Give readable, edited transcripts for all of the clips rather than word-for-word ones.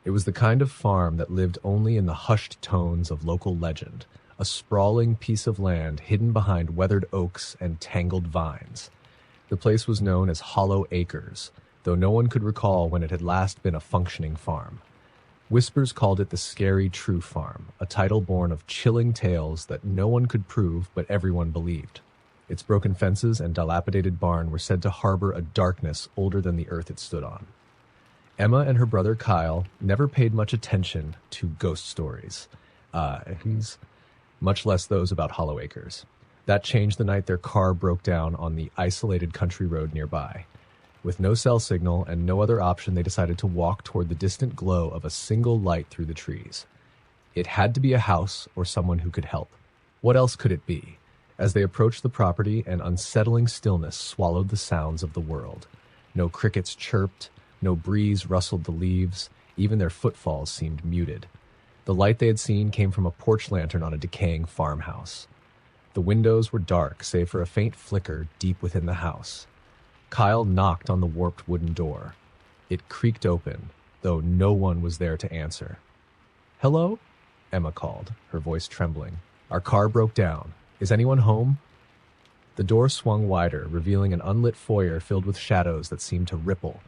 It was the kind of farm that lived only in the hushed tones of local legend, a sprawling piece of land hidden behind weathered oaks and tangled vines. The place was known as Hollow Acres, though no one could recall when it had last been a functioning farm. Whispers called it the Scary True Farm, a title born of chilling tales that no one could prove but everyone believed. Its broken fences and dilapidated barn were said to harbor a darkness older than the earth it stood on. Emma and her brother Kyle never paid much attention to ghost stories, much less those about Hollow Acres. That changed the night their car broke down on the isolated country road nearby. With no cell signal and no other option, they decided to walk toward the distant glow of a single light through the trees. It had to be a house or someone who could help. What else could it be? As they approached the property, an unsettling stillness swallowed the sounds of the world. No crickets chirped, no breeze rustled the leaves, even their footfalls seemed muted. The light they had seen came from a porch lantern on a decaying farmhouse. The windows were dark, save for a faint flicker deep within the house. Kyle knocked on the warped wooden door. It creaked open, though no one was there to answer. "Hello?" Emma called, her voice trembling. "Our car broke down. Is anyone home?" The door swung wider, revealing an unlit foyer filled with shadows that seemed to ripple.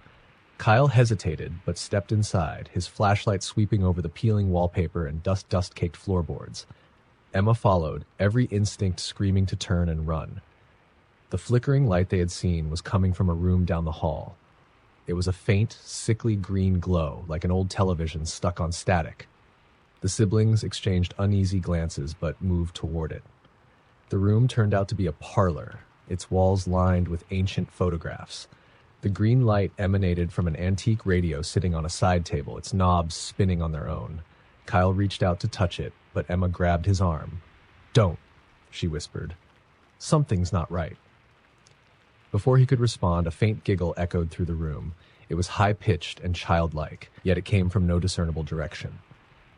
Kyle hesitated, but stepped inside, his flashlight sweeping over the peeling wallpaper and dust-caked floorboards. Emma followed, every instinct screaming to turn and run. The flickering light they had seen was coming from a room down the hall. It was a faint, sickly green glow, like an old television stuck on static. The siblings exchanged uneasy glances, but moved toward it. The room turned out to be a parlor, its walls lined with ancient photographs. The green light emanated from an antique radio sitting on a side table, its knobs spinning on their own. Kyle reached out to touch it, but Emma grabbed his arm. "Don't," she whispered. "Something's not right." Before he could respond, a faint giggle echoed through the room. It was high-pitched and childlike, yet it came from no discernible direction.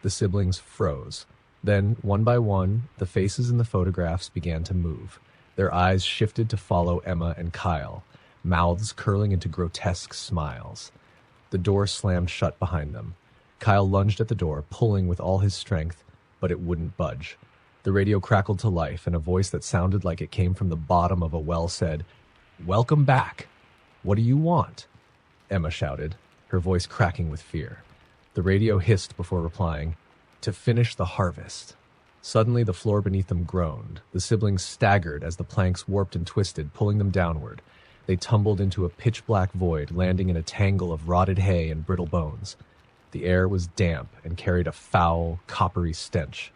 The siblings froze. Then, one by one, the faces in the photographs began to move. Their eyes shifted to follow Emma and Kyle, mouths curling into grotesque smiles. The door slammed shut behind them. Kyle lunged at the door, pulling with all his strength, but it wouldn't budge. The radio crackled to life, and a voice that sounded like it came from the bottom of a well said, "Welcome back. What do you want?" Emma shouted, her voice cracking with fear. The radio hissed before replying, "To finish the harvest." Suddenly, the floor beneath them groaned. The siblings staggered as the planks warped and twisted, pulling them downward. They tumbled into a pitch-black void, landing in a tangle of rotted hay and brittle bones. The air was damp and carried a foul, coppery stench.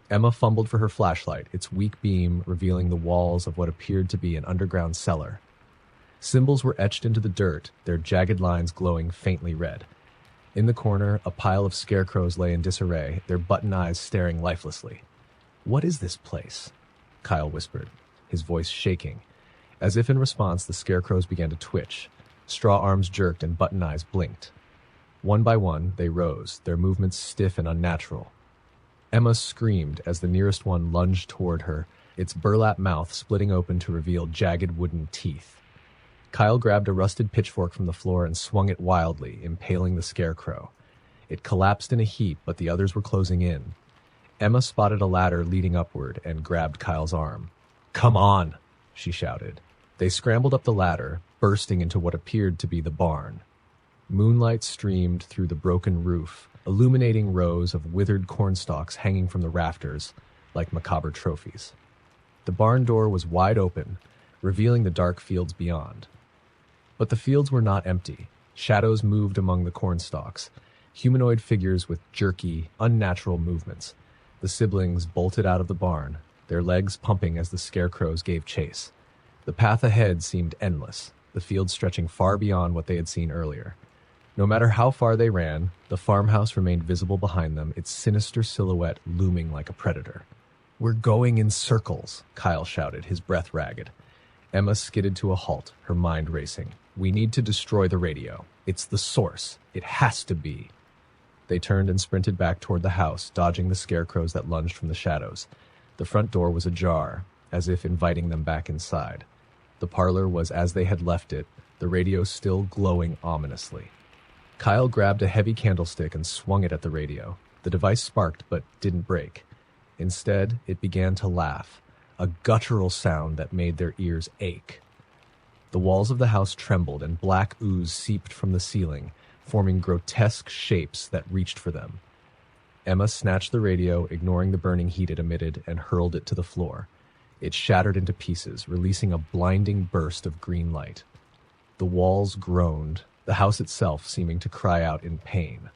Emma fumbled for her flashlight, its weak beam revealing the walls of what appeared to be an underground cellar. Symbols were etched into the dirt, their jagged lines glowing faintly red. In the corner, a pile of scarecrows lay in disarray, their button eyes staring lifelessly. "What is this place?" Kyle whispered, his voice shaking. As if in response, the scarecrows began to twitch. Straw arms jerked and button eyes blinked. One by one, they rose, their movements stiff and unnatural. Emma screamed as the nearest one lunged toward her, its burlap mouth splitting open to reveal jagged wooden teeth. Kyle grabbed a rusted pitchfork from the floor and swung it wildly, impaling the scarecrow. It collapsed in a heap, but the others were closing in. Emma spotted a ladder leading upward and grabbed Kyle's arm. "Come on," she shouted. They scrambled up the ladder, bursting into what appeared to be the barn. Moonlight streamed through the broken roof, illuminating rows of withered cornstalks hanging from the rafters like macabre trophies. The barn door was wide open, revealing the dark fields beyond. But the fields were not empty. Shadows moved among the cornstalks, humanoid figures with jerky, unnatural movements. The siblings bolted out of the barn, their legs pumping as the scarecrows gave chase. The path ahead seemed endless, the fields stretching far beyond what they had seen earlier. No matter how far they ran, the farmhouse remained visible behind them, its sinister silhouette looming like a predator. "We're going in circles," Kyle shouted, his breath ragged. Emma skidded to a halt, her mind racing. "We need to destroy the radio. It's the source. It has to be." They turned and sprinted back toward the house, dodging the scarecrows that lunged from the shadows. The front door was ajar, as if inviting them back inside. The parlor was as they had left it, the radio still glowing ominously. Kyle grabbed a heavy candlestick and swung it at the radio. The device sparked but didn't break. Instead, it began to laugh, a guttural sound that made their ears ache. The walls of the house trembled and black ooze seeped from the ceiling, forming grotesque shapes that reached for them. Emma snatched the radio, ignoring the burning heat it emitted, and hurled it to the floor. It shattered into pieces, releasing a blinding burst of green light. The walls groaned, the house itself seeming to cry out in pain.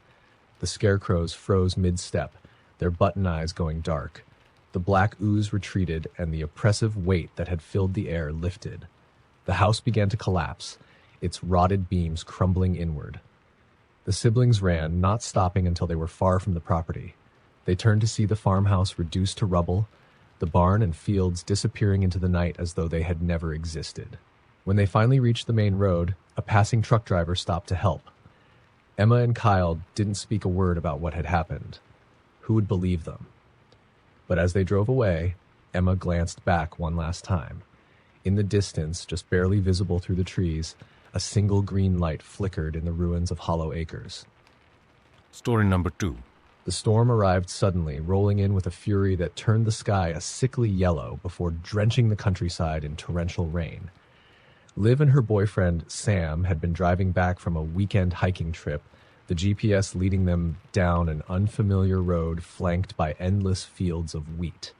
The scarecrows froze mid-step, their button eyes going dark. The black ooze retreated, and the oppressive weight that had filled the air lifted. The house began to collapse, its rotted beams crumbling inward. The siblings ran, not stopping until they were far from the property. They turned to see the farmhouse reduced to rubble, the barn and fields disappearing into the night as though they had never existed. When they finally reached the main road, a passing truck driver stopped to help. Emma and Kyle didn't speak a word about what had happened. Who would believe them? But as they drove away, Emma glanced back one last time. In the distance, just barely visible through the trees, a single green light flickered in the ruins of Hollow Acres. Story number 2. The storm arrived suddenly, rolling in with a fury that turned the sky a sickly yellow before drenching the countryside in torrential rain. Liv and her boyfriend, Sam, had been driving back from a weekend hiking trip, the GPS leading them down an unfamiliar road flanked by endless fields of wheat.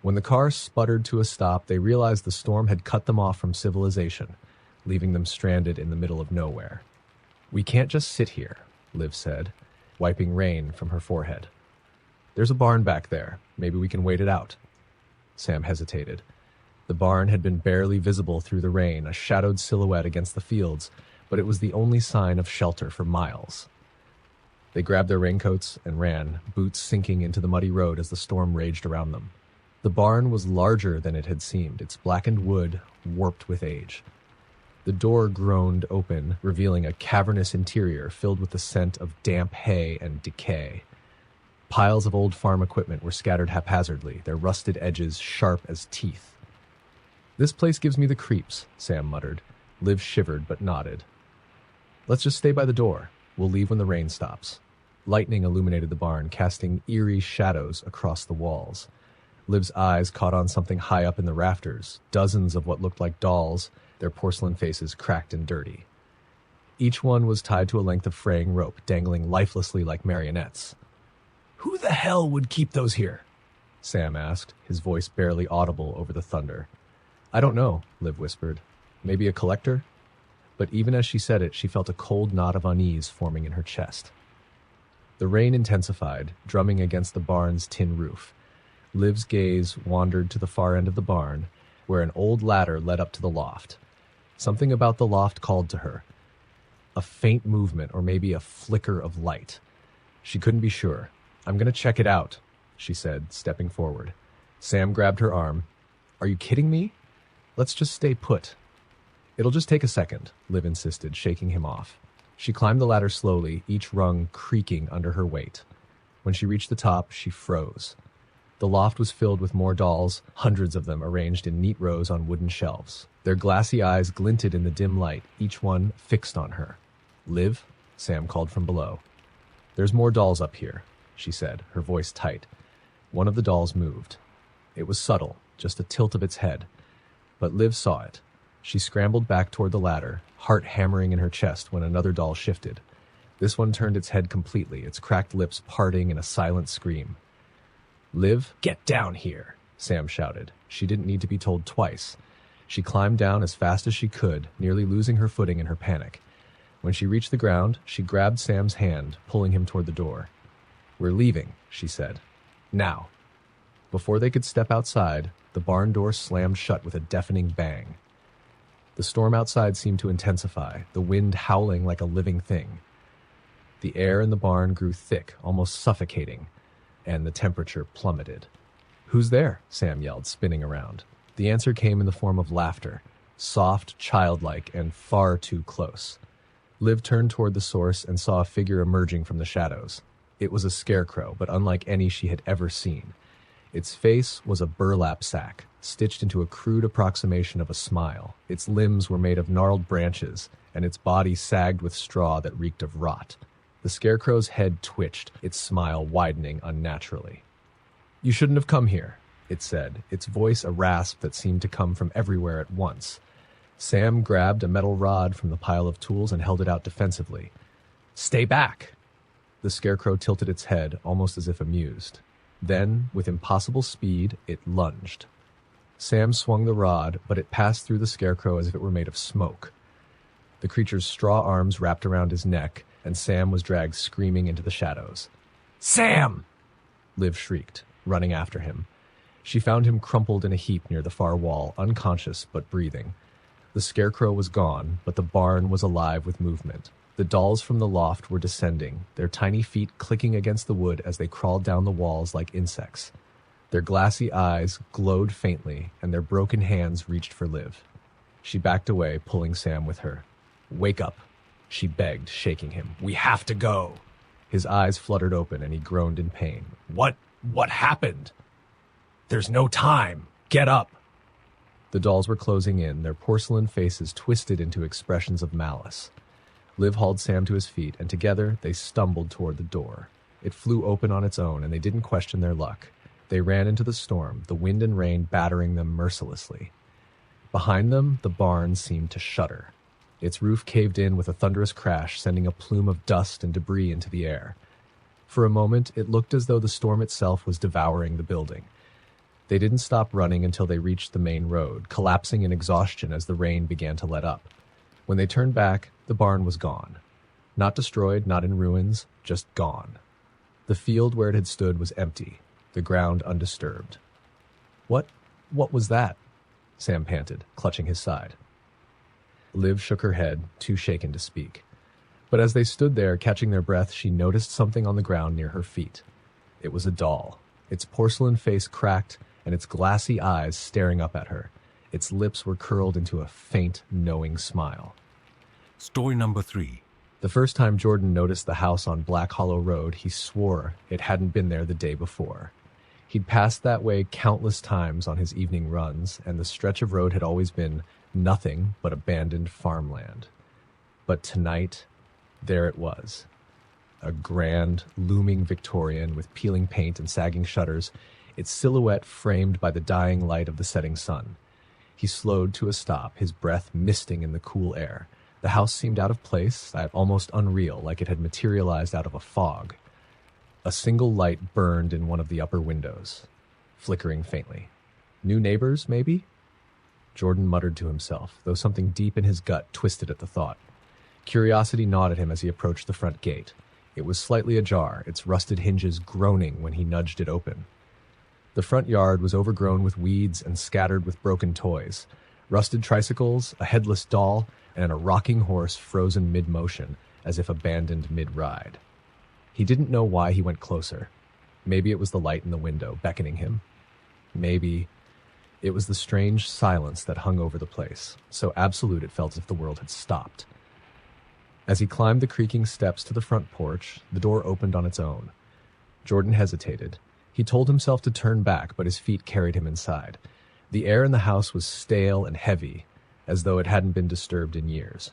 When the car sputtered to a stop, they realized the storm had cut them off from civilization, leaving them stranded in the middle of nowhere. "We can't just sit here," Liv said, wiping rain from her forehead. "There's a barn back there. Maybe we can wait it out." Sam hesitated. The barn had been barely visible through the rain, a shadowed silhouette against the fields, but it was the only sign of shelter for miles. They grabbed their raincoats and ran, boots sinking into the muddy road as the storm raged around them. The barn was larger than it had seemed, its blackened wood warped with age. The door groaned open, revealing a cavernous interior filled with the scent of damp hay and decay. Piles of old farm equipment were scattered haphazardly, their rusted edges sharp as teeth. "This place gives me the creeps," Sam muttered. Liv shivered but nodded. "Let's just stay by the door. We'll leave when the rain stops." Lightning illuminated the barn, casting eerie shadows across the walls. Liv's eyes caught on something high up in the rafters, dozens of what looked like dolls, their porcelain faces cracked and dirty. Each one was tied to a length of fraying rope, dangling lifelessly like marionettes. "Who the hell would keep those here?" Sam asked, his voice barely audible over the thunder. "I don't know," Liv whispered. "Maybe a collector?" But even as she said it, she felt a cold knot of unease forming in her chest. The rain intensified, drumming against the barn's tin roof. Liv's gaze wandered to the far end of the barn, where an old ladder led up to the loft. Something about the loft called to her. A faint movement, or maybe a flicker of light. She couldn't be sure. "I'm going to check it out," she said, stepping forward. Sam grabbed her arm. "Are you kidding me? Let's just stay put." "It'll just take a second," Liv insisted, shaking him off. She climbed the ladder slowly, each rung creaking under her weight. When she reached the top, she froze. The loft was filled with more dolls, hundreds of them arranged in neat rows on wooden shelves. Their glassy eyes glinted in the dim light, each one fixed on her. "Liv?" Sam called from below. "There's more dolls up here," she said, her voice tight. One of the dolls moved. It was subtle, just a tilt of its head. But Liv saw it. She scrambled back toward the ladder, heart hammering in her chest when another doll shifted. This one turned its head completely, its cracked lips parting in a silent scream. "Liv, get down here," Sam shouted. She didn't need to be told twice. She climbed down as fast as she could, nearly losing her footing in her panic. When she reached the ground, she grabbed Sam's hand, pulling him toward the door. "We're leaving," she said. "Now." Before they could step outside, the barn door slammed shut with a deafening bang. The storm outside seemed to intensify, the wind howling like a living thing. The air in the barn grew thick, almost suffocating, and the temperature plummeted. "Who's there?" Sam yelled, spinning around. The answer came in the form of laughter, soft, childlike, and far too close. Liv turned toward the source and saw a figure emerging from the shadows. It was a scarecrow, but unlike any she had ever seen. Its face was a burlap sack, stitched into a crude approximation of a smile. Its limbs were made of gnarled branches, and its body sagged with straw that reeked of rot. The scarecrow's head twitched, its smile widening unnaturally. "You shouldn't have come here," it said, its voice a rasp that seemed to come from everywhere at once. Sam grabbed a metal rod from the pile of tools and held it out defensively. "Stay back!" The scarecrow tilted its head, almost as if amused. Then, with impossible speed, it lunged. Sam swung the rod, but it passed through the scarecrow as if it were made of smoke. The creature's straw arms wrapped around his neck, and Sam was dragged screaming into the shadows. "Sam!" Liv shrieked, running after him. She found him crumpled in a heap near the far wall, unconscious but breathing. The scarecrow was gone, but the barn was alive with movement. The dolls from the loft were descending, their tiny feet clicking against the wood as they crawled down the walls like insects. Their glassy eyes glowed faintly, and their broken hands reached for Liv. She backed away, pulling Sam with her. "Wake up," she begged, shaking him. "We have to go." His eyes fluttered open, and he groaned in pain. What happened?" "There's no time. Get up." The dolls were closing in, their porcelain faces twisted into expressions of malice. Liv hauled Sam to his feet, and together they stumbled toward the door. It flew open on its own, and they didn't question their luck. They ran into the storm, the wind and rain battering them mercilessly. Behind them, the barn seemed to shudder. Its roof caved in with a thunderous crash, sending a plume of dust and debris into the air. For a moment, it looked as though the storm itself was devouring the building. They didn't stop running until they reached the main road, collapsing in exhaustion as the rain began to let up. When they turned back, the barn was gone. Not destroyed, not in ruins, just gone. The field where it had stood was empty, the ground undisturbed. What was that?" Sam panted, clutching his side. Liv shook her head, too shaken to speak. But as they stood there, catching their breath, she noticed something on the ground near her feet. It was a doll, its porcelain face cracked and its glassy eyes staring up at her. Its lips were curled into a faint, knowing smile. Story number 3. The first time Jordan noticed the house on Black Hollow Road, he swore it hadn't been there the day before. He'd passed that way countless times on his evening runs, and the stretch of road had always been nothing but abandoned farmland. But tonight, there it was. A grand, looming Victorian with peeling paint and sagging shutters, its silhouette framed by the dying light of the setting sun. He slowed to a stop, his breath misting in the cool air. The house seemed out of place, almost unreal, like it had materialized out of a fog. A single light burned in one of the upper windows, flickering faintly. New neighbors, maybe? Jordan muttered to himself, though something deep in his gut twisted at the thought. Curiosity gnawed at him as he approached the front gate. It was slightly ajar, its rusted hinges groaning when he nudged it open. The front yard was overgrown with weeds and scattered with broken toys. Rusted tricycles, a headless doll, and a rocking horse frozen mid-motion, as if abandoned mid-ride. He didn't know why he went closer. Maybe it was the light in the window beckoning him. Maybe it was the strange silence that hung over the place, so absolute it felt as if the world had stopped. As he climbed the creaking steps to the front porch, the door opened on its own. Jordan hesitated. He told himself to turn back, but his feet carried him inside. The air in the house was stale and heavy, as though it hadn't been disturbed in years.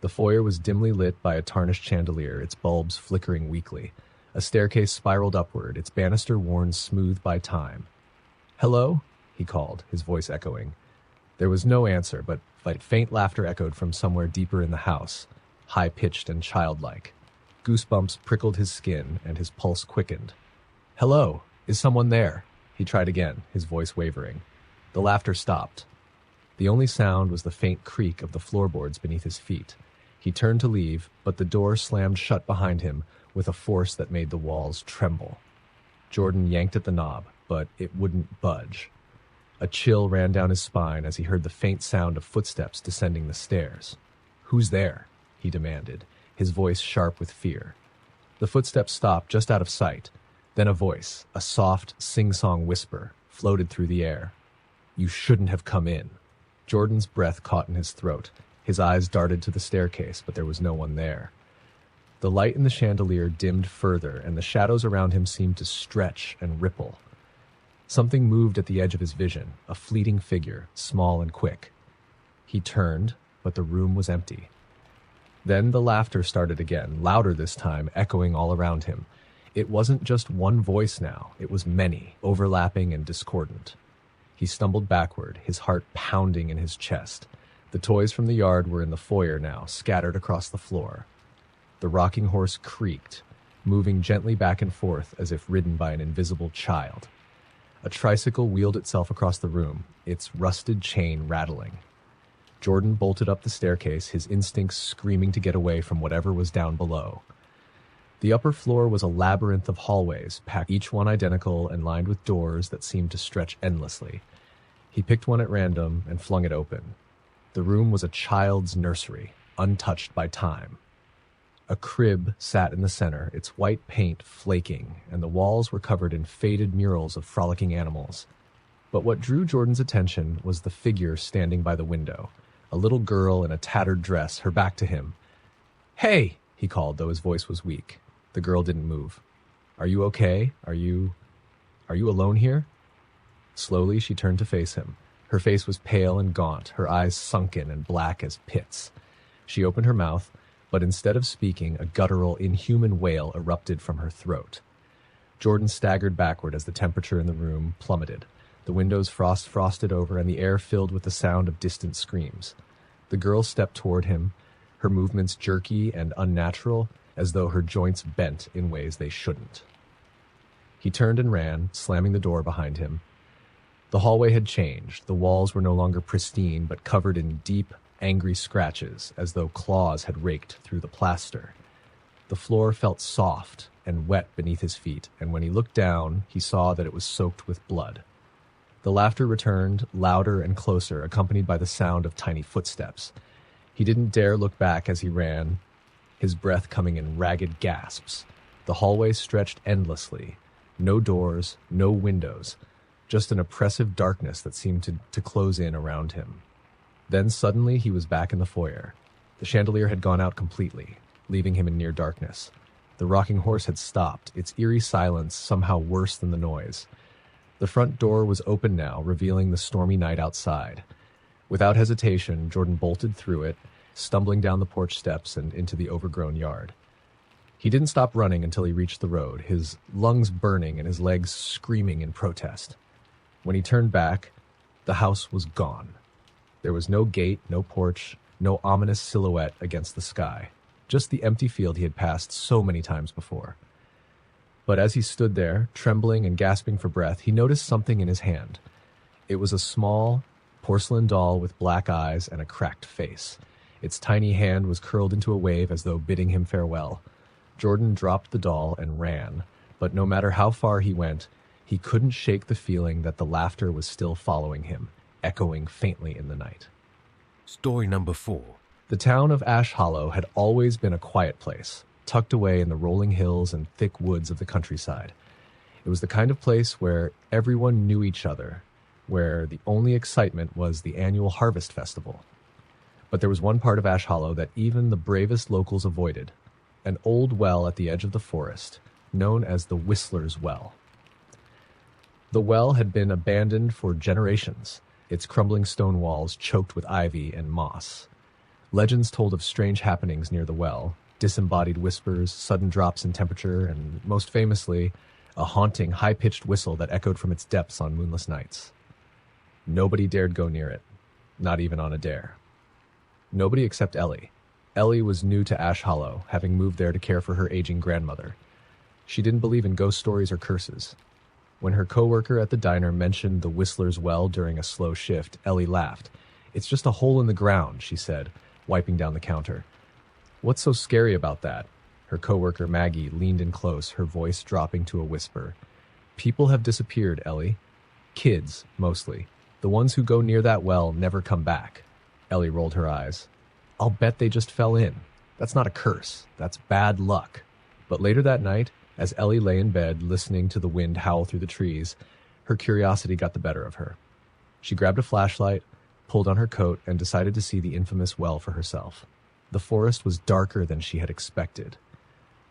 The foyer was dimly lit by a tarnished chandelier, its bulbs flickering weakly. A staircase spiraled upward, its banister worn smooth by time. "Hello?" he called, his voice echoing. There was no answer, but faint laughter echoed from somewhere deeper in the house, high-pitched and childlike. Goosebumps prickled his skin, and his pulse quickened. "Hello? Is someone there?" He tried again, his voice wavering. The laughter stopped. The only sound was the faint creak of the floorboards beneath his feet. He turned to leave, but the door slammed shut behind him with a force that made the walls tremble. Jordan yanked at the knob, but it wouldn't budge. A chill ran down his spine as he heard the faint sound of footsteps descending the stairs. "Who's there?" he demanded, his voice sharp with fear. The footsteps stopped just out of sight. Then a voice, a soft, sing-song whisper, floated through the air. "You shouldn't have come in." Jordan's breath caught in his throat. His eyes darted to the staircase, but there was no one there. The light in the chandelier dimmed further, and the shadows around him seemed to stretch and ripple. Something moved at the edge of his vision, a fleeting figure, small and quick. He turned, but the room was empty. Then the laughter started again, louder this time, echoing all around him. It wasn't just one voice now, it was many, overlapping and discordant. He stumbled backward, his heart pounding in his chest. The toys from the yard were in the foyer now, scattered across the floor. The rocking horse creaked, moving gently back and forth as if ridden by an invisible child. A tricycle wheeled itself across the room, its rusted chain rattling. Jordan bolted up the staircase, his instincts screaming to get away from whatever was down below. The upper floor was a labyrinth of hallways, packed each one identical and lined with doors that seemed to stretch endlessly. He picked one at random and flung it open. The room was a child's nursery, untouched by time. A crib sat in the center, its white paint flaking, and the walls were covered in faded murals of frolicking animals. But what drew Jordan's attention was the figure standing by the window, a little girl in a tattered dress, her back to him. "Hey!" he called, though his voice was weak. The girl didn't move. "Are you okay? Are you alone here?" Slowly, she turned to face him. Her face was pale and gaunt, her eyes sunken and black as pits. She opened her mouth, but instead of speaking, a guttural, inhuman wail erupted from her throat. Jordan staggered backward as the temperature in the room plummeted. The windows frosted over, and the air filled with the sound of distant screams. The girl stepped toward him, her movements jerky and unnatural, as though her joints bent in ways they shouldn't. He turned and ran, slamming the door behind him. The hallway had changed. The walls were no longer pristine, but covered in deep, angry scratches, as though claws had raked through the plaster. The floor felt soft and wet beneath his feet, and when he looked down, he saw that it was soaked with blood. The laughter returned, louder and closer, accompanied by the sound of tiny footsteps. He didn't dare look back as he ran, his breath coming in ragged gasps. The hallway stretched endlessly. No doors, no windows, just an oppressive darkness that seemed to close in around him. Then suddenly he was back in the foyer. The chandelier had gone out completely, leaving him in near darkness. The rocking horse had stopped, its eerie silence somehow worse than the noise. The front door was open now, revealing the stormy night outside. Without hesitation, Jordan bolted through it, stumbling down the porch steps and into the overgrown yard. He didn't stop running until he reached the road, his lungs burning and his legs screaming in protest. When he turned back, the house was gone. There was no gate, no porch, no ominous silhouette against the sky, just the empty field he had passed so many times before. But as he stood there, trembling and gasping for breath, he noticed something in his hand. It was a small porcelain doll with black eyes and a cracked face. Its tiny hand was curled into a wave as though bidding him farewell. Jordan dropped the doll and ran, but no matter how far he went, he couldn't shake the feeling that the laughter was still following him, echoing faintly in the night. Story number 4. The town of Ash Hollow had always been a quiet place, tucked away in the rolling hills and thick woods of the countryside. It was the kind of place where everyone knew each other, where the only excitement was the annual harvest festival. But there was one part of Ash Hollow that even the bravest locals avoided, an old well at the edge of the forest, known as the Whistler's Well. The well had been abandoned for generations, its crumbling stone walls choked with ivy and moss. Legends told of strange happenings near the well, disembodied whispers, sudden drops in temperature, and most famously, a haunting, high-pitched whistle that echoed from its depths on moonless nights. Nobody dared go near it, not even on a dare. Nobody except Ellie. Ellie was new to Ash Hollow, having moved there to care for her aging grandmother. She didn't believe in ghost stories or curses. When her coworker at the diner mentioned the Whistler's Well during a slow shift, Ellie laughed. "It's just a hole in the ground," she said, wiping down the counter. "What's so scary about that?" Her coworker Maggie leaned in close, her voice dropping to a whisper. "People have disappeared, Ellie. Kids, mostly. The ones who go near that well never come back." Ellie rolled her eyes. "I'll bet they just fell in. That's not a curse. That's bad luck." But later that night, as Ellie lay in bed listening to the wind howl through the trees, her curiosity got the better of her. She grabbed a flashlight, pulled on her coat, and decided to see the infamous well for herself. The forest was darker than she had expected,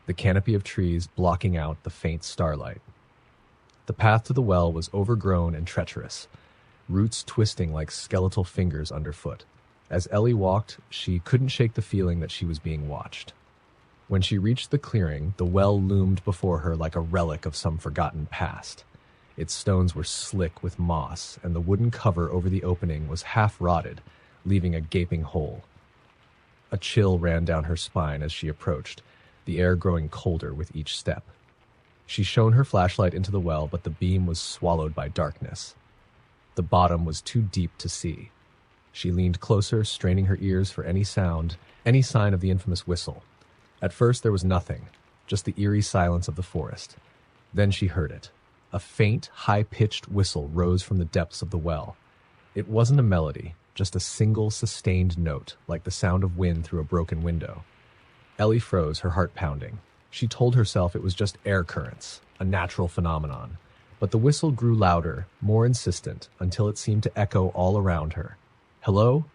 the canopy of trees blocking out the faint starlight. The path to the well was overgrown and treacherous, roots twisting like skeletal fingers underfoot. As Ellie walked, she couldn't shake the feeling that she was being watched. When she reached the clearing, the well loomed before her like a relic of some forgotten past. Its stones were slick with moss, and the wooden cover over the opening was half rotted, leaving a gaping hole. A chill ran down her spine as she approached, the air growing colder with each step. She shone her flashlight into the well, but the beam was swallowed by darkness. The bottom was too deep to see. She leaned closer, straining her ears for any sound, any sign of the infamous whistle. At first there was nothing, just the eerie silence of the forest. Then she heard it. A faint, high-pitched whistle rose from the depths of the well. It wasn't a melody, just a single, sustained note, like the sound of wind through a broken window. Ellie froze, her heart pounding. She told herself it was just air currents, a natural phenomenon. But the whistle grew louder, more insistent, until it seemed to echo all around her. "Hello?"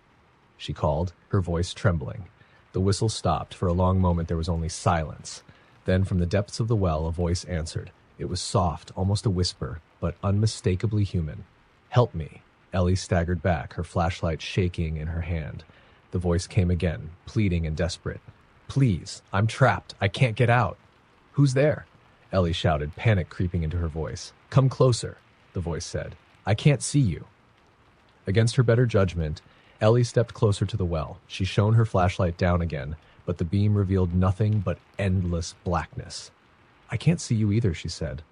she called, her voice trembling. The whistle stopped. For a long moment there was only silence. Then from the depths of the well a voice answered. It was soft, almost a whisper, but unmistakably human. "Help me." Ellie staggered back, her flashlight shaking in her hand. The voice came again, pleading and desperate. "Please, I'm trapped. I can't get out." "Who's there?" Ellie shouted, panic creeping into her voice. "Come closer," the voice said. "I can't see you." Against her better judgment, Ellie stepped closer to the well. She shone her flashlight down again, but the beam revealed nothing but endless blackness. "I can't see you either," she said.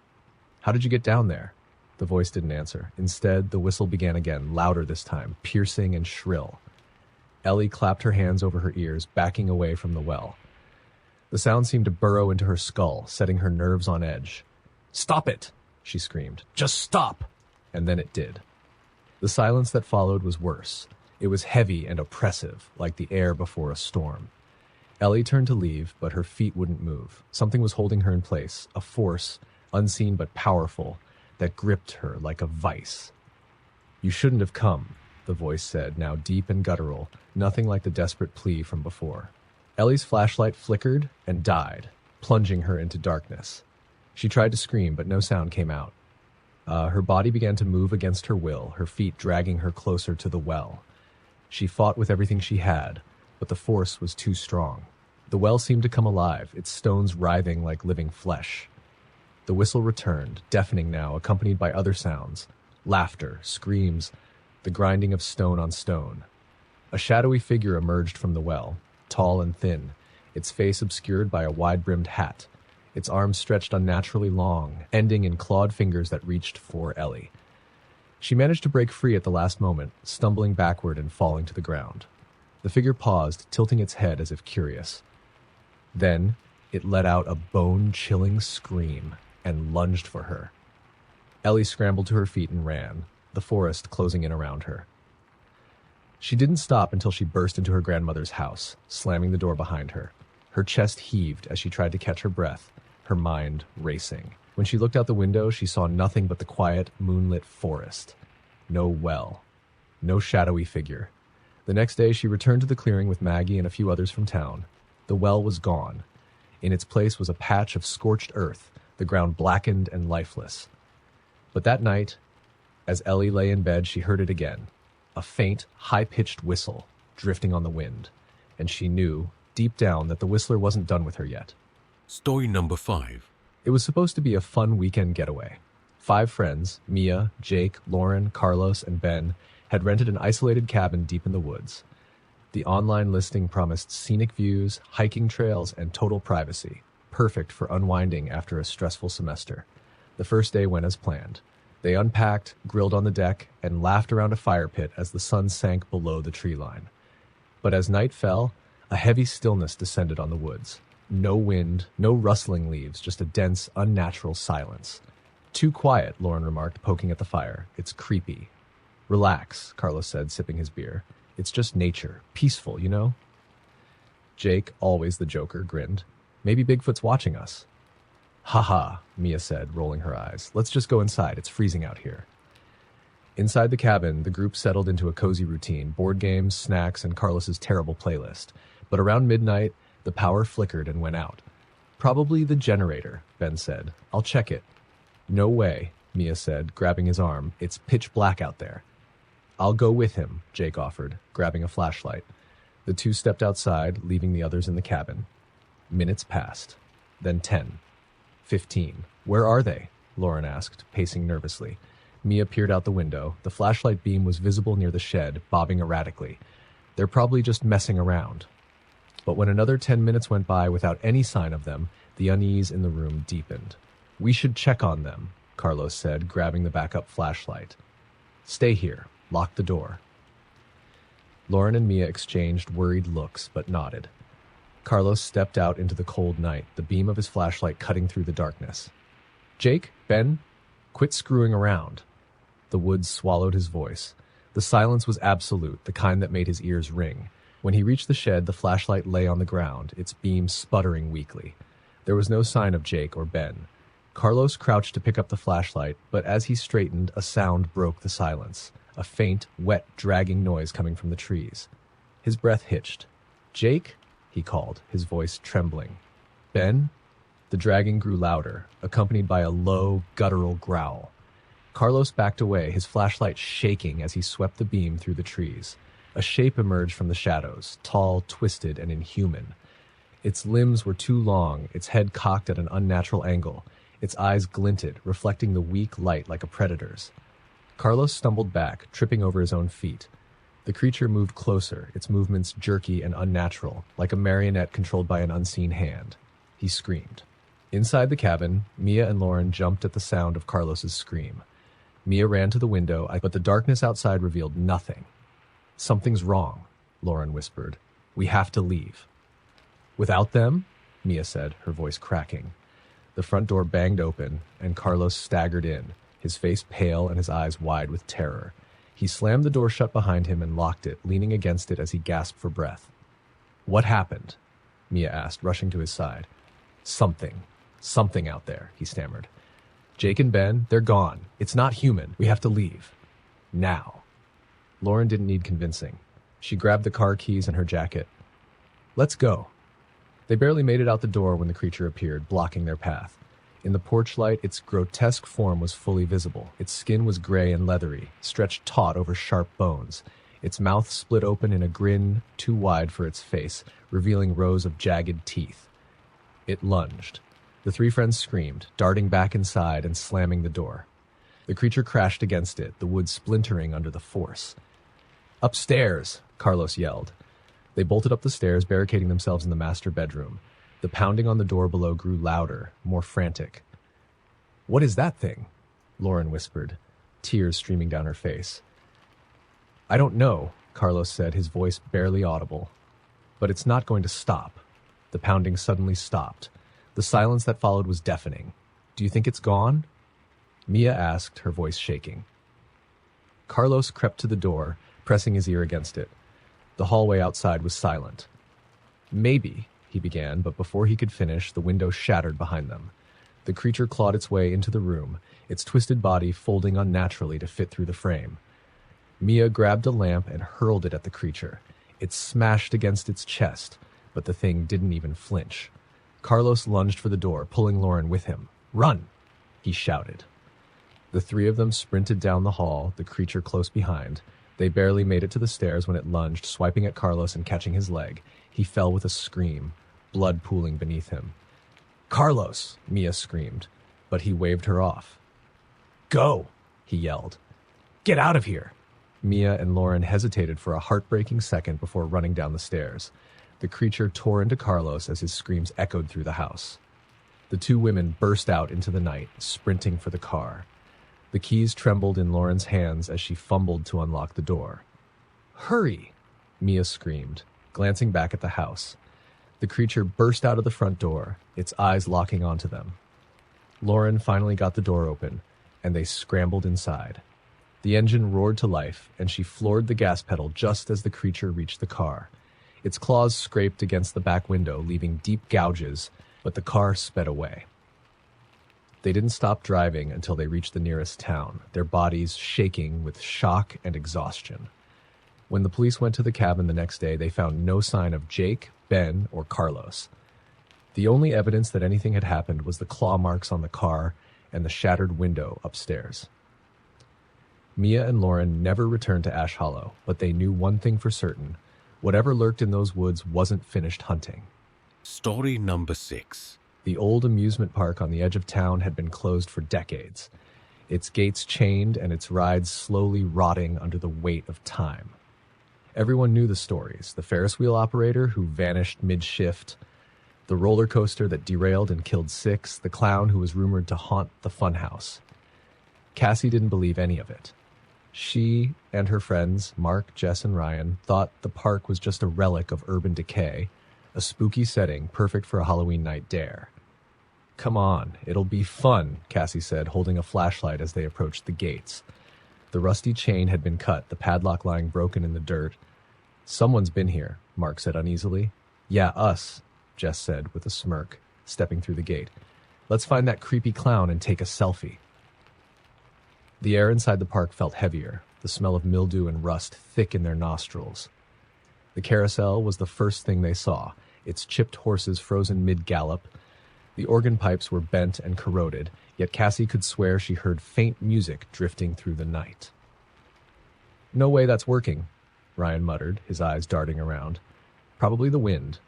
"How did you get down there?" The voice didn't answer. Instead, the whistle began again, louder this time, piercing and shrill. Ellie clapped her hands over her ears, backing away from the well. The sound seemed to burrow into her skull, setting her nerves on edge. "Stop it!" she screamed. "Just stop!" And then it did. The silence that followed was worse. It was heavy and oppressive, like the air before a storm. Ellie turned to leave, but her feet wouldn't move. Something was holding her in place, a force, unseen but powerful, that gripped her like a vice. "You shouldn't have come," the voice said, now deep and guttural, nothing like the desperate plea from before. Ellie's flashlight flickered and died, plunging her into darkness. She tried to scream, but no sound came out. Her body began to move against her will, her feet dragging her closer to the well. She fought with everything she had, but the force was too strong. The well seemed to come alive, its stones writhing like living flesh. The whistle returned, deafening now, accompanied by other sounds. Laughter, screams, the grinding of stone on stone. A shadowy figure emerged from the well, tall and thin, its face obscured by a wide-brimmed hat, its arms stretched unnaturally long, ending in clawed fingers that reached for Ellie. She managed to break free at the last moment, stumbling backward and falling to the ground. The figure paused, tilting its head as if curious. Then it let out a bone-chilling scream and lunged for her. Ellie scrambled to her feet and ran, the forest closing in around her. She didn't stop until she burst into her grandmother's house, slamming the door behind her. Her chest heaved as she tried to catch her breath, her mind racing. When she looked out the window, she saw nothing but the quiet, moonlit forest. No well. No shadowy figure. The next day, she returned to the clearing with Maggie and a few others from town. The well was gone. In its place was a patch of scorched earth, the ground blackened and lifeless. But that night, as Ellie lay in bed, she heard it again. A faint, high-pitched whistle, drifting on the wind. And she knew, deep down, that the whistler wasn't done with her yet. Story number 5. It was supposed to be a fun weekend getaway. 5 friends, Mia, Jake, Lauren, Carlos, and Ben, had rented an isolated cabin deep in the woods. The online listing promised scenic views, hiking trails, and total privacy, perfect for unwinding after a stressful semester. The first day went as planned. They unpacked, grilled on the deck, and laughed around a fire pit as the sun sank below the tree line. But as night fell, a heavy stillness descended on the woods. No wind, no rustling leaves, just a dense, unnatural silence. "Too quiet," Lauren remarked, poking at the fire. "It's creepy." "Relax," Carlos said, sipping his beer. "It's just nature. Peaceful, you know?" Jake, always the joker, grinned. "Maybe Bigfoot's watching us." "Ha ha," Mia said, rolling her eyes. "Let's just go inside. It's freezing out here." Inside the cabin, the group settled into a cozy routine, board games, snacks, and Carlos's terrible playlist. But around midnight, the power flickered and went out. "Probably the generator," Ben said. "I'll check it." "No way," Mia said, grabbing his arm. It's pitch black out there. I'll go with him, Jake offered, grabbing a flashlight. The two stepped outside, leaving the others in the cabin. Minutes passed. Then 10. 15. Where are they? Lauren asked, pacing nervously. Mia peered out the window. The flashlight beam was visible near the shed, bobbing erratically. They're probably just messing around. But when another 10 minutes went by without any sign of them, the unease in the room deepened. We should check on them, Carlos said, grabbing the backup flashlight. Stay here. Lock the door. Lauren and Mia exchanged worried looks, but nodded. Carlos stepped out into the cold night, the beam of his flashlight cutting through the darkness. Jake, Ben, quit screwing around. The woods swallowed his voice. The silence was absolute, the kind that made his ears ring. When he reached the shed, the flashlight lay on the ground, its beam sputtering weakly. There was no sign of Jake or Ben. Carlos crouched to pick up the flashlight, but as he straightened, a sound broke the silence. A faint, wet, dragging noise coming from the trees. His breath hitched. Jake? He called, his voice trembling. Ben? The dragging grew louder, accompanied by a low, guttural growl. Carlos backed away, his flashlight shaking as he swept the beam through the trees. A shape emerged from the shadows, tall, twisted, and inhuman. Its limbs were too long, its head cocked at an unnatural angle. Its eyes glinted, reflecting the weak light like a predator's. Carlos stumbled back, tripping over his own feet. The creature moved closer, its movements jerky and unnatural, like a marionette controlled by an unseen hand. He screamed. Inside the cabin, Mia and Lauren jumped at the sound of Carlos's scream. Mia ran to the window, but the darkness outside revealed nothing. Something's wrong, Lauren whispered. We have to leave. Without them? Mia said, her voice cracking. The front door banged open, and Carlos staggered in, his face pale and his eyes wide with terror. He slammed the door shut behind him and locked it, leaning against it as he gasped for breath. What happened? Mia asked, rushing to his side. Something out there, he stammered. Jake and Ben, they're gone. It's not human. We have to leave. Now. Lauren didn't need convincing. She grabbed the car keys and her jacket. Let's go. They barely made it out the door when the creature appeared, blocking their path. In the porch light, its grotesque form was fully visible. Its skin was gray and leathery, stretched taut over sharp bones. Its mouth split open in a grin too wide for its face, revealing rows of jagged teeth. It lunged. The three friends screamed, darting back inside and slamming the door. The creature crashed against it, the wood splintering under the force. Upstairs, Carlos yelled. They bolted up the stairs, barricading themselves in the master bedroom. The pounding on the door below grew louder, more frantic. What is that thing? Lauren whispered, tears streaming down her face. I don't know, Carlos said, his voice barely audible. But it's not going to stop. The pounding suddenly stopped. The silence that followed was deafening. Do you think it's gone? Mia asked, her voice shaking. Carlos crept to the door, pressing his ear against it. The hallway outside was silent. Maybe, he began, but before he could finish, the window shattered behind them. The creature clawed its way into the room, its twisted body folding unnaturally to fit through the frame. Mia grabbed a lamp and hurled it at the creature. It smashed against its chest, but the thing didn't even flinch. Carlos lunged for the door, pulling Lauren with him. Run! He shouted. The three of them sprinted down the hall, the creature close behind. They barely made it to the stairs when it lunged, swiping at Carlos and catching his leg. He fell with a scream, blood pooling beneath him. Carlos! Mia screamed, but he waved her off. Go! He yelled. Get out of here! Mia and Lauren hesitated for a heartbreaking second before running down the stairs. The creature tore into Carlos as his screams echoed through the house. The two women burst out into the night, sprinting for the car. The keys trembled in Lauren's hands as she fumbled to unlock the door. Hurry! Mia screamed, glancing back at the house. The creature burst out of the front door, its eyes locking onto them. Lauren finally got the door open, and they scrambled inside. The engine roared to life, and she floored the gas pedal just as the creature reached the car. Its claws scraped against the back window, leaving deep gouges, but the car sped away. They didn't stop driving until they reached the nearest town, their bodies shaking with shock and exhaustion. When the police went to the cabin the next day, they found no sign of Jake, Ben, or Carlos. The only evidence that anything had happened was the claw marks on the car and the shattered window upstairs. Mia and Lauren never returned to Ash Hollow, but they knew one thing for certain. Whatever lurked in those woods wasn't finished hunting. Story number 6. The old amusement park on the edge of town had been closed for decades, its gates chained and its rides slowly rotting under the weight of time. Everyone knew the stories: the Ferris wheel operator who vanished mid-shift, the roller coaster that derailed and killed 6, the clown who was rumored to haunt the funhouse. Cassie didn't believe any of it. She and her friends, Mark, Jess, and Ryan, thought the park was just a relic of urban decay, a spooky setting perfect for a Halloween night dare. "Come on, it'll be fun," Cassie said, holding a flashlight as they approached the gates. The rusty chain had been cut, the padlock lying broken in the dirt. "Someone's been here," Mark said uneasily. "Yeah, us," Jess said with a smirk, stepping through the gate. "Let's find that creepy clown and take a selfie." The air inside the park felt heavier, the smell of mildew and rust thick in their nostrils. The carousel was the first thing they saw, its chipped horses frozen mid-gallop. The organ pipes were bent and corroded, yet Cassie could swear she heard faint music drifting through the night. "No way that's working," Ryan muttered, his eyes darting around. "Probably the wind,"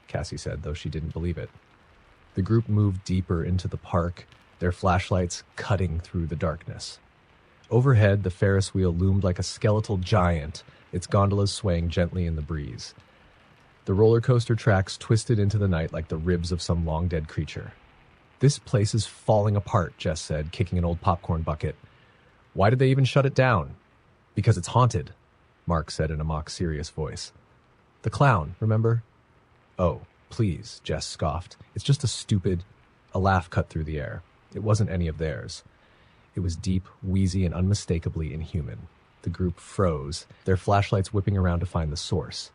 Cassie said, though she didn't believe it. The group moved deeper into the park, their flashlights cutting through the darkness. Overhead, the Ferris wheel loomed like a skeletal giant, its gondolas swaying gently in the breeze. The roller coaster tracks twisted into the night like the ribs of some long-dead creature. "This place is falling apart," Jess said, kicking an old popcorn bucket. "Why did they even shut it down?" "Because it's haunted," Mark said in a mock-serious voice. "The clown, remember?" "Oh, please," Jess scoffed. "It's just a laugh cut through the air. It wasn't any of theirs." It was deep, wheezy, and unmistakably inhuman. The group froze, their flashlights whipping around to find the source.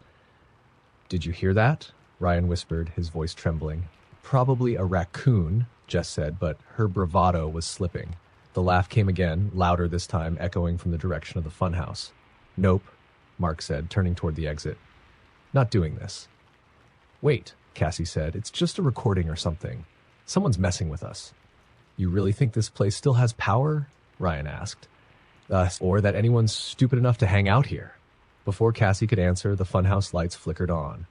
"Did you hear that?" Ryan whispered, his voice trembling. "Probably a raccoon," Jess said, but her bravado was slipping. The laugh came again, louder this time, echoing from the direction of the funhouse. "Nope," Mark said, turning toward the exit. "Not doing this." "Wait," Cassie said. "It's just a recording or something. Someone's messing with us." "You really think this place still has power?" Ryan asked. Or that anyone's stupid enough to hang out here?" Before Cassie could answer, the funhouse lights flickered on.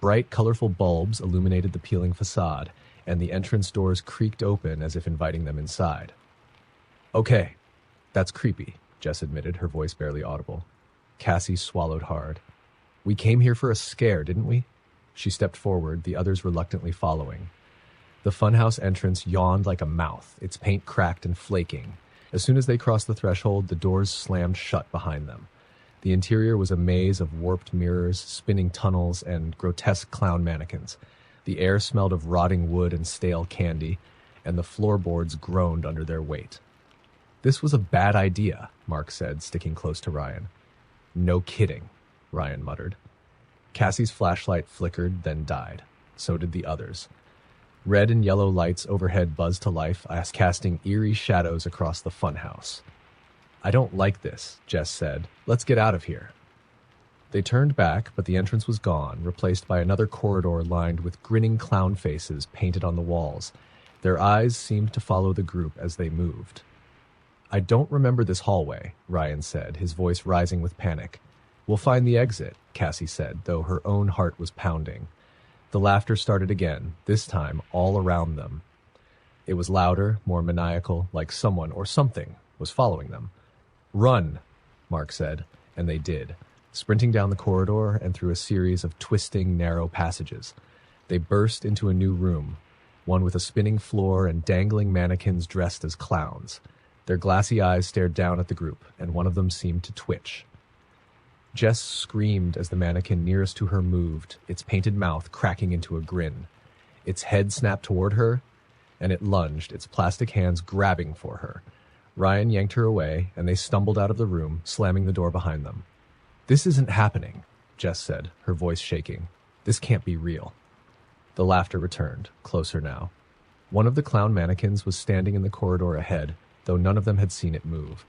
Bright, colorful bulbs illuminated the peeling facade, and the entrance doors creaked open as if inviting them inside. "Okay, that's creepy," Jess admitted, her voice barely audible. Cassie swallowed hard. "We came here for a scare, didn't we?" She stepped forward, the others reluctantly following. The funhouse entrance yawned like a mouth, its paint cracked and flaking. As soon as they crossed the threshold, the doors slammed shut behind them. The interior was a maze of warped mirrors, spinning tunnels, and grotesque clown mannequins. The air smelled of rotting wood and stale candy, and the floorboards groaned under their weight. "This was a bad idea," Mark said, sticking close to Ryan. "No kidding," Ryan muttered. Cassie's flashlight flickered, then died. So did the others. Red and yellow lights overhead buzzed to life, casting eerie shadows across the funhouse. "I don't like this," Jess said. "Let's get out of here." They turned back, but the entrance was gone, replaced by another corridor lined with grinning clown faces painted on the walls. Their eyes seemed to follow the group as they moved. "I don't remember this hallway," Ryan said, his voice rising with panic. "We'll find the exit," Cassie said, though her own heart was pounding. The laughter started again, this time all around them. It was louder, more maniacal, like someone or something was following them. "Run," Mark said, and they did, sprinting down the corridor and through a series of twisting, narrow passages. They burst into a new room, one with a spinning floor and dangling mannequins dressed as clowns. Their glassy eyes stared down at the group, and one of them seemed to twitch. Jess screamed as the mannequin nearest to her moved, its painted mouth cracking into a grin. Its head snapped toward her, and it lunged, its plastic hands grabbing for her. Ryan yanked her away, and they stumbled out of the room, slamming the door behind them. "This isn't happening," Jess said, her voice shaking. "This can't be real." The laughter returned, closer now. One of the clown mannequins was standing in the corridor ahead, though none of them had seen it move.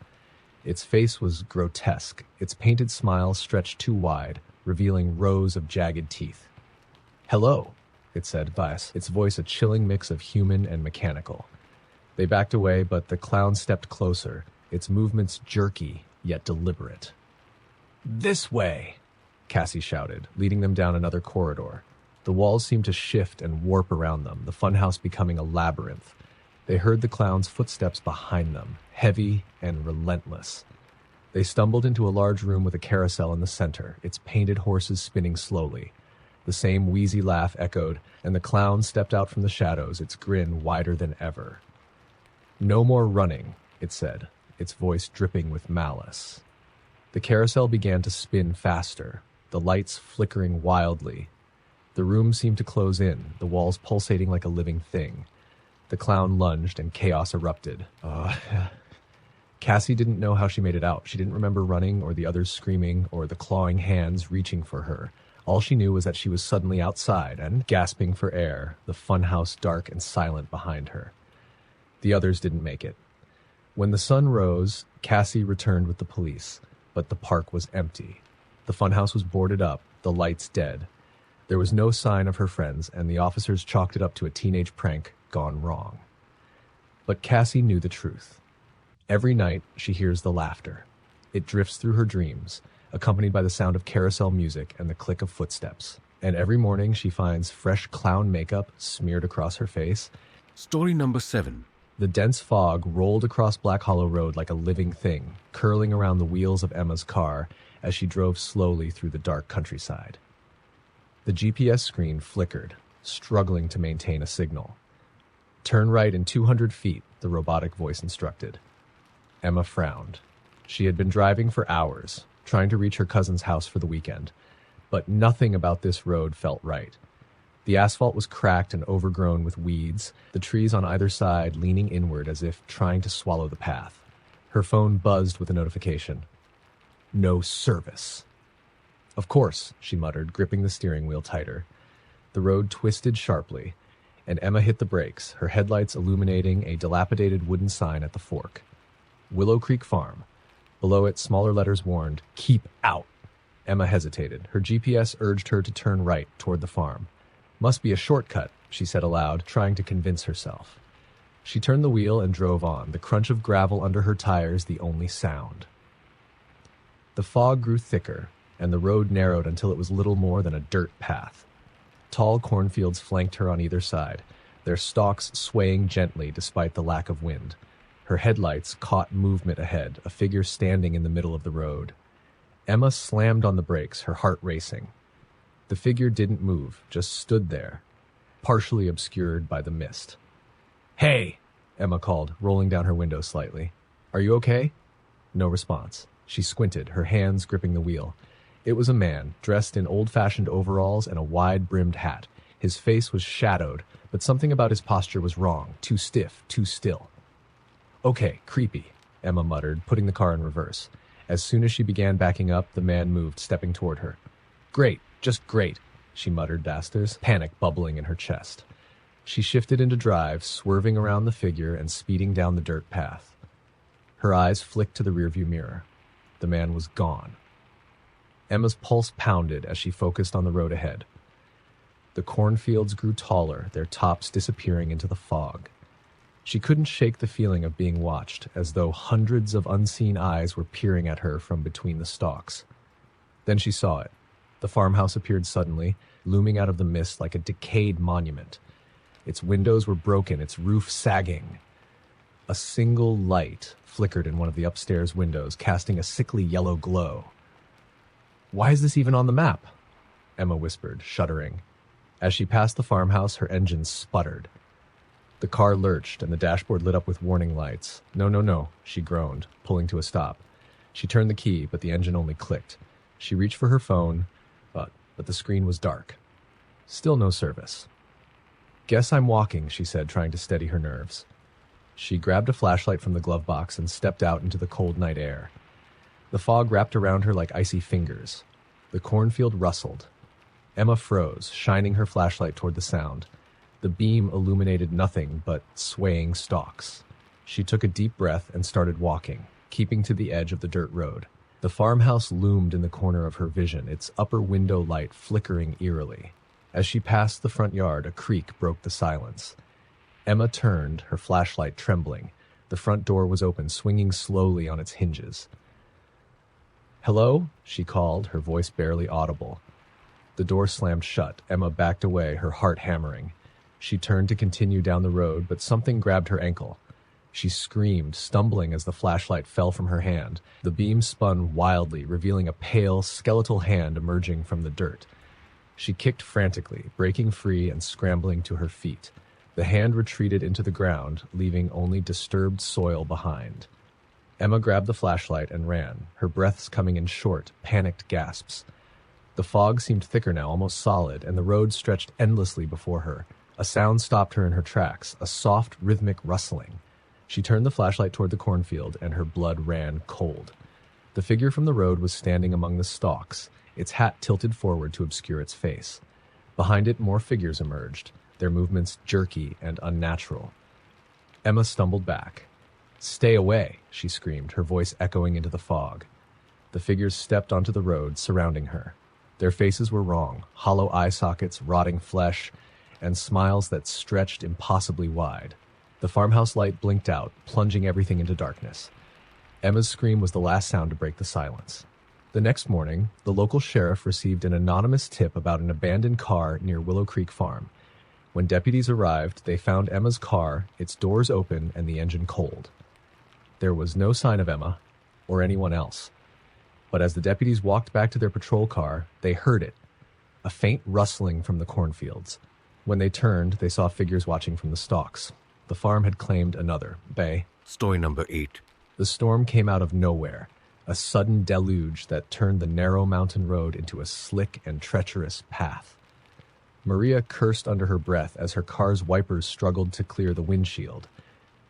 Its face was grotesque, its painted smile stretched too wide, revealing rows of jagged teeth. "Hello," it said, its voice a chilling mix of human and mechanical. They backed away, but the clown stepped closer, its movements jerky yet deliberate. "This way!" Cassie shouted, leading them down another corridor. The walls seemed to shift and warp around them, the funhouse becoming a labyrinth. They heard the clown's footsteps behind them, heavy and relentless. They stumbled into a large room with a carousel in the center, its painted horses spinning slowly. The same wheezy laugh echoed, and the clown stepped out from the shadows, its grin wider than ever. "No more running," it said, its voice dripping with malice. The carousel began to spin faster, the lights flickering wildly. The room seemed to close in, the walls pulsating like a living thing. The clown lunged and chaos erupted. Cassie didn't know how she made it out. She didn't remember running or the others screaming or the clawing hands reaching for her. All she knew was that she was suddenly outside and gasping for air, the funhouse dark and silent behind her. The others didn't make it. When the sun rose, Cassie returned with the police, but the park was empty. The funhouse was boarded up, the lights dead. There was no sign of her friends, and the officers chalked it up to a teenage prank gone wrong. But Cassie knew the truth. Every night, she hears the laughter. It drifts through her dreams, accompanied by the sound of carousel music and the click of footsteps. And every morning, she finds fresh clown makeup smeared across her face. Story number 7. The dense fog rolled across Black Hollow Road like a living thing, curling around the wheels of Emma's car as she drove slowly through the dark countryside. The GPS screen flickered, struggling to maintain a signal. "Turn right in 200 feet, the robotic voice instructed. Emma frowned. She had been driving for hours, trying to reach her cousin's house for the weekend, but nothing about this road felt right. The asphalt was cracked and overgrown with weeds, the trees on either side leaning inward as if trying to swallow the path. Her phone buzzed with a notification. "No service." "Of course," she muttered, gripping the steering wheel tighter. The road twisted sharply, and Emma hit the brakes, her headlights illuminating a dilapidated wooden sign at the fork. Willow Creek Farm. Below it, smaller letters warned, "Keep out." Emma hesitated. Her GPS urged her to turn right toward the farm. "Must be a shortcut," she said aloud, trying to convince herself. She turned the wheel and drove on, the crunch of gravel under her tires the only sound. The fog grew thicker, and the road narrowed until it was little more than a dirt path. Tall cornfields flanked her on either side, their stalks swaying gently despite the lack of wind. Her headlights caught movement ahead, a figure standing in the middle of the road. Emma slammed on the brakes, her heart racing. The figure didn't move, just stood there, partially obscured by the mist. "Hey!" Emma called, rolling down her window slightly. "Are you okay?" No response. She squinted, her hands gripping the wheel. It was a man, dressed in old-fashioned overalls and a wide-brimmed hat. His face was shadowed, but something about his posture was wrong, too stiff, too still. "Okay, creepy," Emma muttered, putting the car in reverse. As soon as she began backing up, the man moved, stepping toward her. "Great, just great," she muttered dasters, panic bubbling in her chest. She shifted into drive, swerving around the figure and speeding down the dirt path. Her eyes flicked to the rearview mirror. The man was gone. Emma's pulse pounded as she focused on the road ahead. The cornfields grew taller, their tops disappearing into the fog. She couldn't shake the feeling of being watched, as though hundreds of unseen eyes were peering at her from between the stalks. Then she saw it. The farmhouse appeared suddenly, looming out of the mist like a decayed monument. Its windows were broken, its roof sagging. A single light flickered in one of the upstairs windows, casting a sickly yellow glow. "Why is this even on the map?" Emma whispered, shuddering. As she passed the farmhouse, her engine sputtered. The car lurched, and the dashboard lit up with warning lights. "No, no, no," she groaned, pulling to a stop. She turned the key, but the engine only clicked. She reached for her phone, but the screen was dark. Still no service. "Guess I'm walking," she said, trying to steady her nerves. She grabbed a flashlight from the glove box and stepped out into the cold night air. The fog wrapped around her like icy fingers. The cornfield rustled. Emma froze, shining her flashlight toward the sound. The beam illuminated nothing but swaying stalks. She took a deep breath and started walking, keeping to the edge of the dirt road. The farmhouse loomed in the corner of her vision, its upper window light flickering eerily. As she passed the front yard, a creak broke the silence. Emma turned, her flashlight trembling. The front door was open, swinging slowly on its hinges. "Hello?" she called, her voice barely audible. The door slammed shut. Emma backed away, her heart hammering. She turned to continue down the road, but something grabbed her ankle. She screamed, stumbling as the flashlight fell from her hand. The beam spun wildly, revealing a pale, skeletal hand emerging from the dirt. She kicked frantically, breaking free and scrambling to her feet. The hand retreated into the ground, leaving only disturbed soil behind. Emma grabbed the flashlight and ran, her breaths coming in short, panicked gasps. The fog seemed thicker now, almost solid, and the road stretched endlessly before her. A sound stopped her in her tracks, a soft, rhythmic rustling. She turned the flashlight toward the cornfield, and her blood ran cold. The figure from the road was standing among the stalks, its hat tilted forward to obscure its face. Behind it, more figures emerged, their movements jerky and unnatural. Emma stumbled back. "Stay away," she screamed, her voice echoing into the fog. The figures stepped onto the road, surrounding her. Their faces were wrong, hollow eye sockets, rotting flesh, and smiles that stretched impossibly wide. The farmhouse light blinked out, plunging everything into darkness. Emma's scream was the last sound to break the silence. The next morning, the local sheriff received an anonymous tip about an abandoned car near Willow Creek Farm. When deputies arrived, they found Emma's car, its doors open, and the engine cold. There was no sign of Emma, or anyone else. But as the deputies walked back to their patrol car, they heard it, a faint rustling from the cornfields. When they turned, they saw figures watching from the stalks. The farm had claimed another, Bay. Story number 8. The storm came out of nowhere, a sudden deluge that turned the narrow mountain road into a slick and treacherous path. Maria cursed under her breath as her car's wipers struggled to clear the windshield.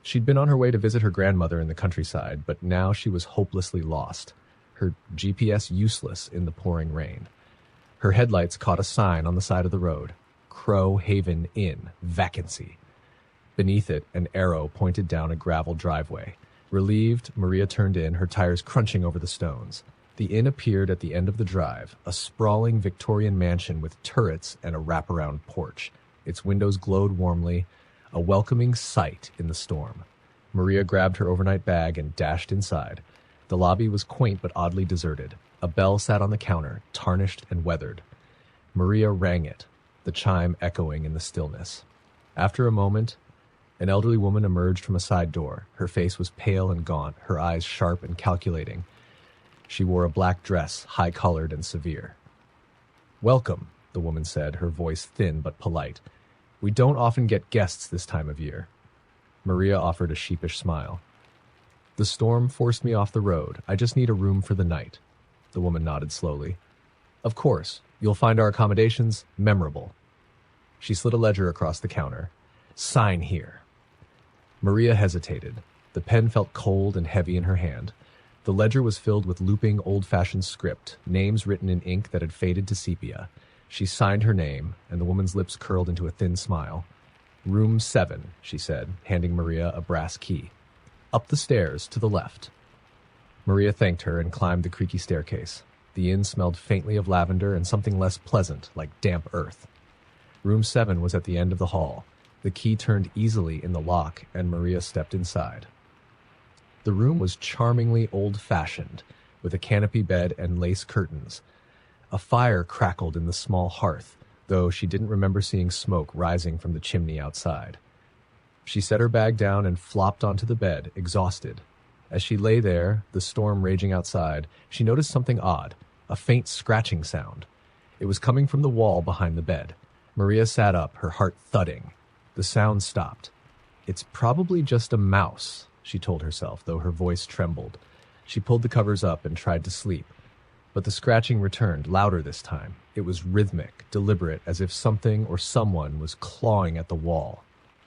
She'd been on her way to visit her grandmother in the countryside, but now she was hopelessly lost, her GPS useless in the pouring rain. Her headlights caught a sign on the side of the road, Crow Haven Inn, vacancy. Beneath it, an arrow pointed down a gravel driveway. Relieved, Maria turned in, her tires crunching over the stones. The inn appeared at the end of the drive, a sprawling Victorian mansion with turrets and a wraparound porch. Its windows glowed warmly, a welcoming sight in the storm. Maria grabbed her overnight bag and dashed inside. The lobby was quaint but oddly deserted. A bell sat on the counter, tarnished and weathered. Maria rang it, the chime echoing in the stillness. After a moment, an elderly woman emerged from a side door. Her face was pale and gaunt, her eyes sharp and calculating. She wore a black dress, high-collared and severe. "Welcome," the woman said, her voice thin but polite. "We don't often get guests this time of year." Maria offered a sheepish smile. "The storm forced me off the road. I just need a room for the night." The woman nodded slowly. "Of course. You'll find our accommodations memorable." She slid a ledger across the counter. "Sign here." Maria hesitated. The pen felt cold and heavy in her hand. The ledger was filled with looping, old-fashioned script, names written in ink that had faded to sepia. She signed her name, and the woman's lips curled into a thin smile. "Room 7, she said, handing Maria a brass key. "Up the stairs, to the left." Maria thanked her and climbed the creaky staircase. The inn smelled faintly of lavender and something less pleasant, like damp earth. Room 7 was at the end of the hall. The key turned easily in the lock, and Maria stepped inside. The room was charmingly old-fashioned, with a canopy bed and lace curtains. A fire crackled in the small hearth, though she didn't remember seeing smoke rising from the chimney outside. She set her bag down and flopped onto the bed, exhausted. As she lay there, the storm raging outside, she noticed something odd, a faint scratching sound. It was coming from the wall behind the bed. Maria sat up, her heart thudding. The sound stopped. "It's probably just a mouse," she told herself, though her voice trembled. She pulled the covers up and tried to sleep. But the scratching returned, louder this time. It was rhythmic, deliberate, as if something or someone was clawing at the wall.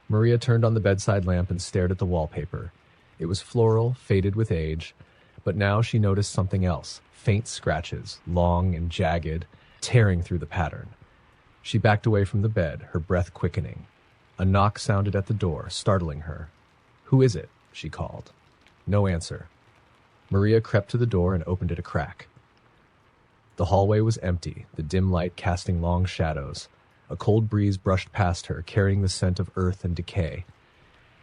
Maria turned on the bedside lamp and stared at the wallpaper. It was floral, faded with age, but now she noticed something else, faint scratches, long and jagged, tearing through the pattern. She backed away from the bed, her breath quickening. A knock sounded at the door, startling her. "Who is it?" she called. No answer. Maria crept to the door and opened it a crack. The hallway was empty, the dim light casting long shadows. A cold breeze brushed past her, carrying the scent of earth and decay.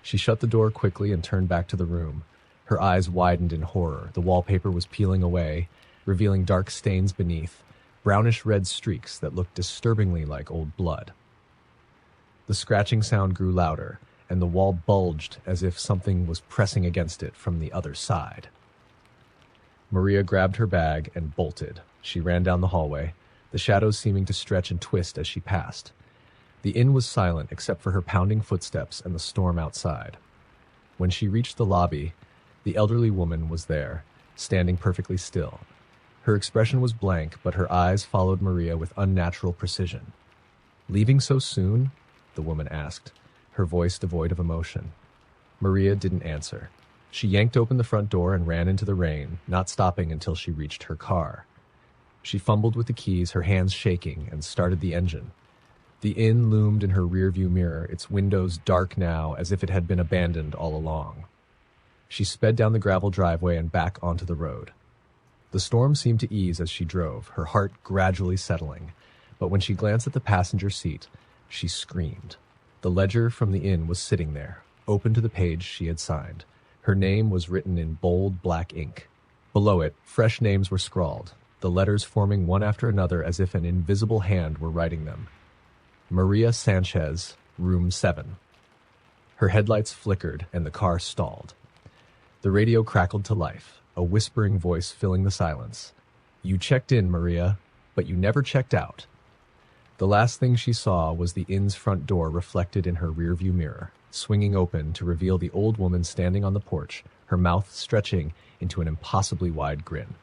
She shut the door quickly and turned back to the room. Her eyes widened in horror. The wallpaper was peeling away, revealing dark stains beneath, brownish-red streaks that looked disturbingly like old blood. The scratching sound grew louder, and the wall bulged as if something was pressing against it from the other side. Maria grabbed her bag and bolted. She ran down the hallway, the shadows seeming to stretch and twist as she passed. The inn was silent except for her pounding footsteps and the storm outside. When she reached the lobby, the elderly woman was there, standing perfectly still. Her expression was blank, but her eyes followed Maria with unnatural precision. "Leaving so soon?" the woman asked, her voice devoid of emotion. Maria didn't answer. She yanked open the front door and ran into the rain, not stopping until she reached her car. She fumbled with the keys, her hands shaking, and started the engine. The inn loomed in her rearview mirror, its windows dark now as if it had been abandoned all along. She sped down the gravel driveway and back onto the road. The storm seemed to ease as she drove, her heart gradually settling, but when she glanced at the passenger seat, she screamed. The ledger from the inn was sitting there, open to the page she had signed. Her name was written in bold black ink. Below it, fresh names were scrawled, the letters forming one after another as if an invisible hand were writing them. Maria Sanchez, room 7. Her headlights flickered and the car stalled. The radio crackled to life, a whispering voice filling the silence. "You checked in, Maria, but you never checked out." The last thing she saw was the inn's front door reflected in her rearview mirror, swinging open to reveal the old woman standing on the porch, her mouth stretching into an impossibly wide grin.